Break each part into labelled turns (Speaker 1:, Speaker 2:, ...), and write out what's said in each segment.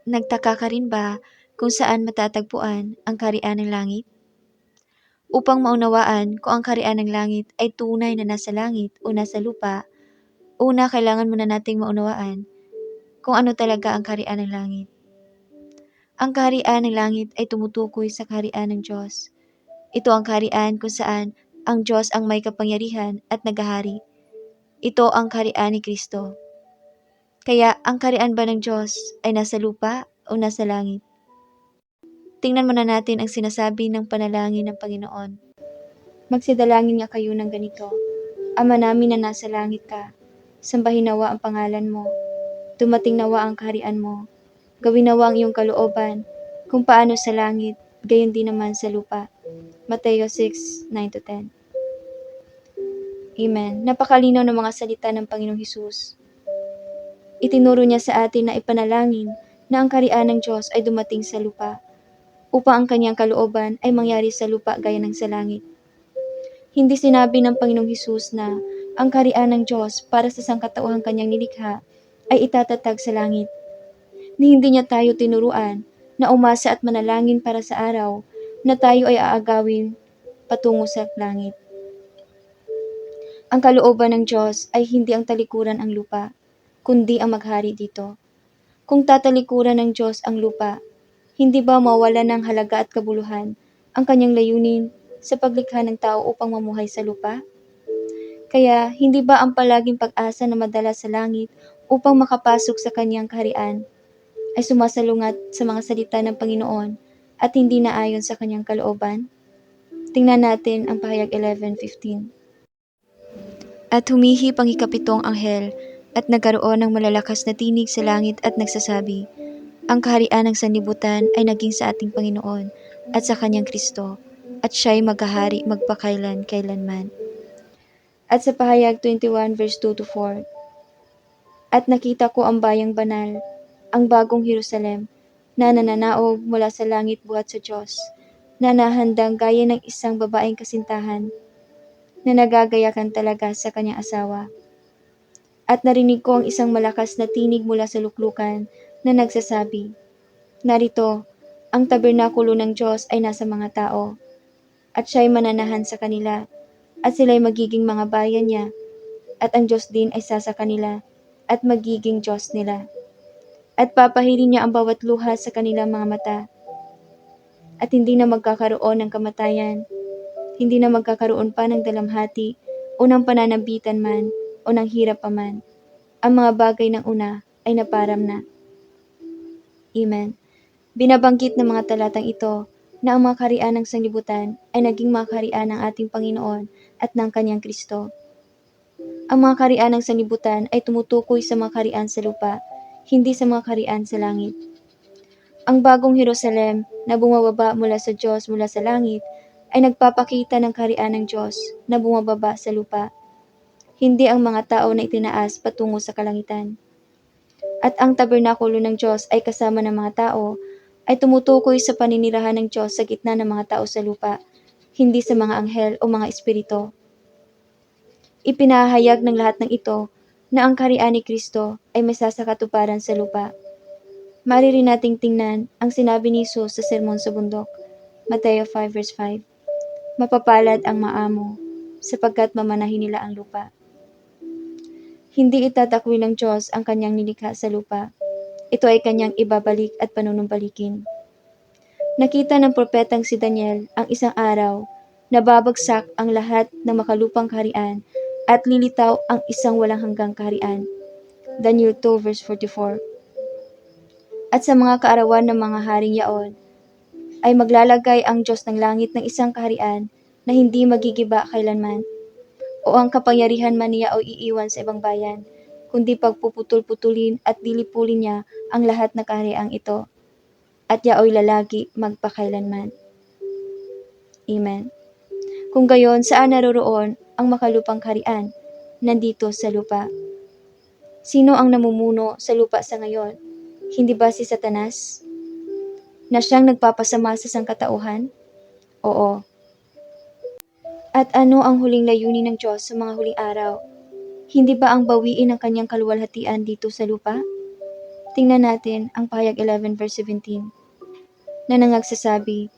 Speaker 1: Nagtaka ka rin ba kung saan matatagpuan ang kaharian ng langit? Upang maunawaan kung ang kaharian ng langit ay tunay na nasa langit o nasa lupa, una kailangan muna nating maunawaan kung ano talaga ang kaharian ng langit. Ang kaharian ng langit ay tumutukoy sa kaharian ng Diyos. Ito ang kaharian kung saan ang Diyos ang may kapangyarihan at naghahari. Ito ang kaharian ni Kristo. Kaya ang kaharian ba ng Diyos ay nasa lupa o nasa langit? Tingnan muna natin ang sinasabi ng panalangin ng Panginoon. Magsidalangin nga kayo ng ganito, Ama namin na nasa langit ka, sambahin nawa ang pangalan mo, dumating nawa ang kaharian mo, gawin nawa ang iyong kalooban, kung paano sa langit, gayon din naman sa lupa. Mateo 6:9-10. Amen. Napakalinaw ng mga salita ng Panginoong Hesus. Itinuro niya sa atin na ipanalangin na ang kaharian ng Diyos ay dumating sa lupa, upang ang kanyang kalooban ay mangyari sa lupa gaya ng sa langit. Hindi sinabi ng Panginoong Hesus na ang kaharian ng Diyos para sa sangkatauhang kanyang nilikha ay itatatag sa langit. Ni hindi niya tayo tinuruan na umasa at manalangin para sa araw na tayo ay aagawin patungo sa langit. Ang kalooban ng Diyos ay hindi ang talikuran ang lupa, kundi ang maghari dito. Kung tatalikuran ng Diyos ang lupa, hindi ba mawala ng halaga at kabuluhan ang kanyang layunin sa paglikha ng tao upang mamuhay sa lupa? Kaya hindi ba ang palaging pag-asa na madala sa langit upang makapasok sa kanyang kaharian ay sumasalungat sa mga salita ng Panginoon at hindi na ayon sa kanyang kalooban? Tingnan natin ang pahayag 11:15. At humihip ang ikapitong anghel at nagkaroon ng malalakas na tinig sa langit at nagsasabi, ang kaharian ng sanlibutan ay naging sa ating Panginoon at sa kanyang Kristo, at siya'y maghahari magpakailan-kailanman. At sa pahayag 21 verse 2-4, at nakita ko ang bayang banal, ang bagong Jerusalem, na nananaog mula sa langit buhat sa Diyos, na nahandang gaya ng isang babaeng kasintahan, na nagagayakan talaga sa kanyang asawa. At narinig ko ang isang malakas na tinig mula sa luklukan na nagsasabi, narito, ang tabernakulo ng Diyos ay nasa mga tao, at siya'y mananahan sa kanila, at sila'y magiging mga bayan niya, at ang Diyos din ay sa kanila, at magiging Diyos nila. At papahirin niya ang bawat luha sa kanilang mga mata, at hindi na magkakaroon ng kamatayan, hindi na magkakaroon pa ng dalamhati, o ng pananambitan man, o ng hirap pa man. Ang mga bagay ng una ay naparam na. Amen. Binabanggit ng mga talatang ito na ang mga kaharian ng sanlibutan ay naging mga kaharian ng ating Panginoon at ng kanyang Kristo. Ang mga kaharian ng sanlibutan ay tumutukoy sa mga kaharian sa lupa, hindi sa mga kaharian sa langit. Ang bagong Jerusalem na bumababa mula sa Diyos mula sa langit ay nagpapakita ng kaharian ng Diyos na bumababa sa lupa, hindi ang mga tao na itinaas patungo sa kalangitan. At ang tabernakulo ng Diyos ay kasama ng mga tao, ay tumutukoy sa paninirahan ng Diyos sa gitna ng mga tao sa lupa, hindi sa mga anghel o mga espiritu. Ipinahayag ng lahat ng ito na ang kaharian ni Kristo ay may sasakatuparan sa lupa. Maaari nating tingnan ang sinabi ni Jesus sa Sermon sa Bundok, Mateo 5 verse 5. Mapapalad ang maamo, sapagkat mamanahin nila ang lupa. Hindi itatakwil ng Diyos ang kanyang nilikha sa lupa. Ito ay kanyang ibabalik at panunumbalikin. Nakita ng propetang si Daniel ang isang araw na babagsak ang lahat ng makalupang kaharian at lilitaw ang isang walang hanggang kaharian. Daniel 2 verse 44. At sa mga kaarawan ng mga haring yaon, ay maglalagay ang Diyos ng langit ng isang kaharian na hindi magigiba kailanman, o ang kapangyarihan man niya o iiwan sa ibang bayan, kundi pagpuputol-putulin at dilipulin niya ang lahat na kahariang ito, at yaoy lalagi magpakailanman. Amen. Kung gayon, saan naroroon ang makalupang kaharian? Nandito sa lupa. Sino ang namumuno sa lupa sa ngayon? Hindi ba si Satanas? Na siyang nagpapasama sa sangkatauhan? Oo. At ano ang huling layunin ng Diyos sa mga huling araw? Hindi ba ang bawiin ang kanyang kaluwalhatian dito sa lupa? Tingnan natin ang pahayag 11 verse 17 na nangagsasabi,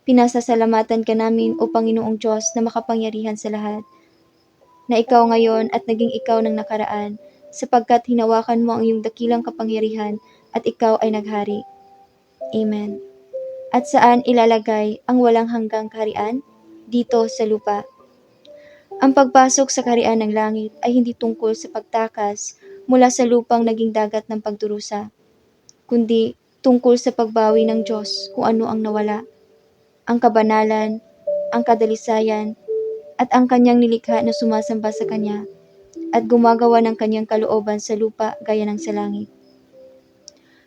Speaker 1: "Pinasasalamatan ka namin o Panginoong Diyos na makapangyarihan sa lahat, na ikaw ngayon at naging ikaw ng nakaraan, sapagkat hinawakan mo ang iyong dakilang kapangyarihan at ikaw ay naghari." Amen. At saan ilalagay ang walang hanggang kaharian? Dito sa lupa. Ang pagpasok sa kaharian ng langit ay hindi tungkol sa pagtakas mula sa lupang naging dagat ng pagdurusa, kundi tungkol sa pagbawi ng Diyos kung ano ang nawala, ang kabanalan, ang kadalisayan, at ang kanyang nilikha na sumasamba sa kanya at gumagawa ng kanyang kalooban sa lupa gaya ng sa langit.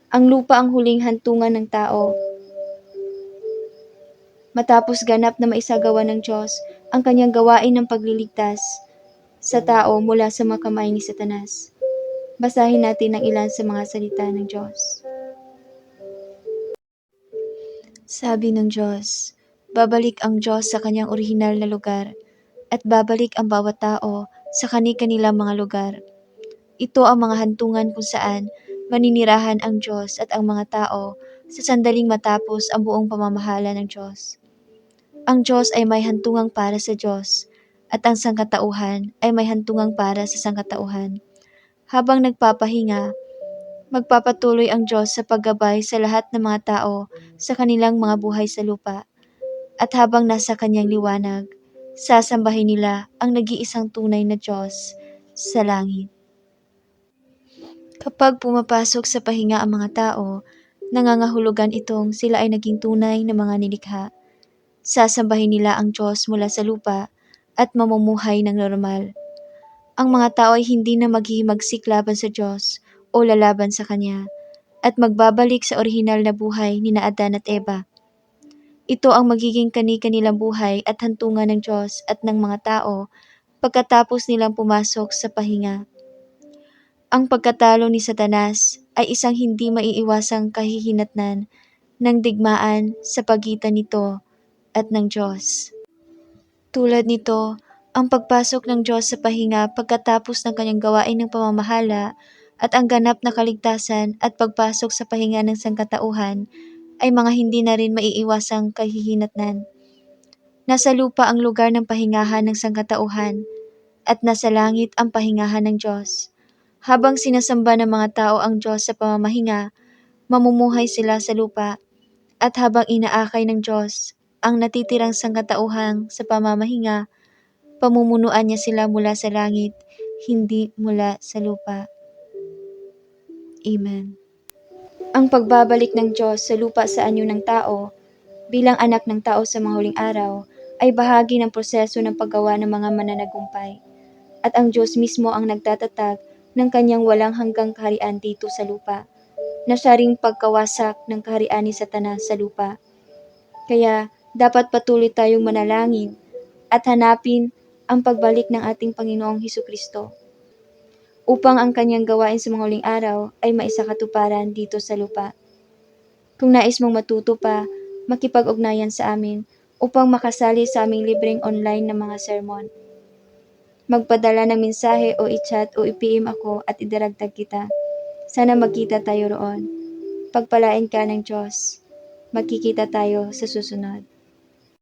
Speaker 1: Ang lupa ang huling hantungan ng tao. Matapos ganap na maisagawa ng Diyos ang kanyang gawain ng pagliligtas sa tao mula sa mga kamay ni Satanas. Basahin natin ang ilan sa mga salita ng Diyos. Sabi ng Diyos, babalik ang Diyos sa kanyang orihinal na lugar at babalik ang bawat tao sa kani-kanilang mga lugar. Ito ang mga hantungan kung saan maninirahan ang Diyos at ang mga tao sa sandaling matapos ang buong pamamahala ng Diyos. Ang Diyos ay may hantungang para sa Diyos at ang sangkatauhan ay may hantungang para sa sangkatauhan. Habang nagpapahinga, magpapatuloy ang Diyos sa paggabay sa lahat ng mga tao sa kanilang mga buhay sa lupa. At habang nasa kanyang liwanag, sasambahin nila ang nag-iisang tunay na Diyos sa langit. Kapag pumapasok sa pahinga ang mga tao, nangangahulugan itong sila ay naging tunay na mga nilikha. Sasambahin nila ang Diyos mula sa lupa at mamumuhay ng normal. Ang mga tao ay hindi na maghihimagsik laban sa Diyos o lalaban sa Kanya at magbabalik sa orihinal na buhay ni Adan at Eva. Ito ang magiging kani-kanilang buhay at hantungan ng Diyos at ng mga tao pagkatapos nilang pumasok sa pahinga. Ang pagkatalo ni Satanas ay isang hindi maiiwasang kahihinatnan ng digmaan sa pagitan nito at ng Diyos. Tulad nito, ang pagpasok ng Diyos sa pahinga pagkatapos ng kanyang gawain ng pamamahala at ang ganap na kaligtasan at pagpasok sa pahinga ng sangkatauhan ay mga hindi na rin maiiwasang kahihinatnan. Nasa lupa ang lugar ng pahingahan ng sangkatauhan at nasa langit ang pahingahan ng Diyos. Habang sinasamba ng mga tao ang Diyos sa pamamahinga, mamumuhay sila sa lupa at habang inaakay ng Diyos ang natitirang sangkatauhan sa pamamahinga, pamumunuan niya sila mula sa langit, hindi mula sa lupa. Amen. Ang pagbabalik ng Diyos sa lupa sa anyo ng tao, bilang anak ng tao sa mga huling araw, ay bahagi ng proseso ng paggawa ng mga mananagumpay. At ang Diyos mismo ang nagtatatag ng kanyang walang hanggang kaharian dito sa lupa, na siya ring pagkawasak ng kaharian ni Satanas sa lupa. Kaya dapat patuloy tayong manalangin at hanapin ang pagbalik ng ating Panginoong Hesukristo upang ang kanyang gawain sa mga huling araw ay maisakatuparan dito sa lupa. Kung nais mong matuto pa, makipag-ugnayan sa amin upang makasali sa aming libreng online na mga sermon. Magpadala ng mensahe o i-chat o i-PM ako at idaragdag kita. Sana magkita tayo roon. Pagpalain ka ng Diyos. Magkikita tayo sa susunod.